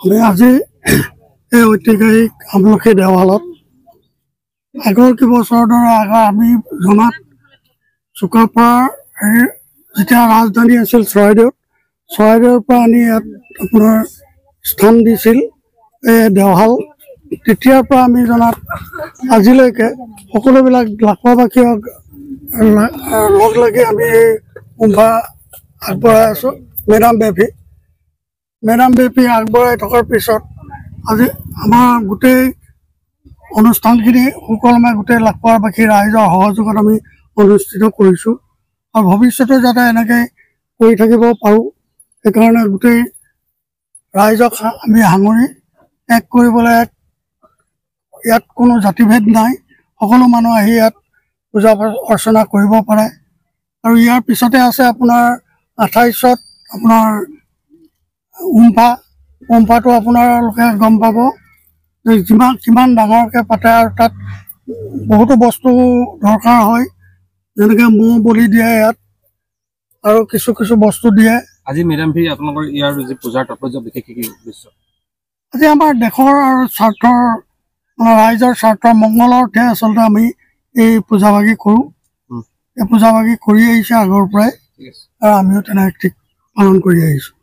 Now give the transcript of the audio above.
আমি আজি এই ঐতিহাসিক আমলখি দেৱালত আগৰ কেইবছৰৰ দৰে আগৰ আমি জনাত চুকাফাৰ যেতিয়া ৰাজধানী আছিল চৰাইদেউৰ পৰা আনি ইয়াত আপোনাৰ স্থান দিছিল এই দেওহাল। তেতিয়াৰ পৰা আমি জনাত আজিলৈকে সকলোবিলাক লাখোৱাবাসী লগ লাগি আমি এই কুম্ভা আগবঢ়াই আছোঁ। মেডাম বেপী আগবঢ়াই থকাৰ পিছত আজি আমাৰ গোটেই অনুষ্ঠানখিনি সুকলমে গোটেই লাখোৱাবাসী ৰাইজৰ সহযোগত আমি অনুষ্ঠিত কৰিছোঁ আৰু ভৱিষ্যতে যাতে এনেকৈ কৰি থাকিব পাৰোঁ সেইকাৰণে গোটেই ৰাইজক আমি সাঙুৰি এক কৰিবলৈ ইয়াত কোনো জাতিভেদ নাই, সকলো মানুহ আহি ইয়াত পূজা অৰ্চনা কৰিব পাৰে। আৰু ইয়াৰ পিছতে আছে আপোনাৰ 28ত আপোনাৰ উমফাটো আপোনালোকে গম পাব যে কিমান ডাঙৰকৈ পাতে আৰু তাত বহুতো বস্তু দৰকাৰ হয়, যেনেকৈ ম'হ বলি দিয়ে ইয়াত আৰু কিছু বস্তু দিয়ে। আজি মেডাম ভি আপোনালোকৰ ইয়াৰ যি পূজাৰ তাৎপৰ্য বিশেষ কি উদ্দেশ্য? আজি আমাৰ দেশৰ আৰু স্বাৰ্থৰ ৰাইজৰ স্বাৰ্থৰ মংগলৰ অৰ্থে আচলতে আমি এই পূজাভাগি কৰোঁ। এই পূজাভাগি কৰি আহিছে আগৰ পৰাই আৰু আমিও তেনেকৈ ঠিক পালন কৰি আহিছোঁ।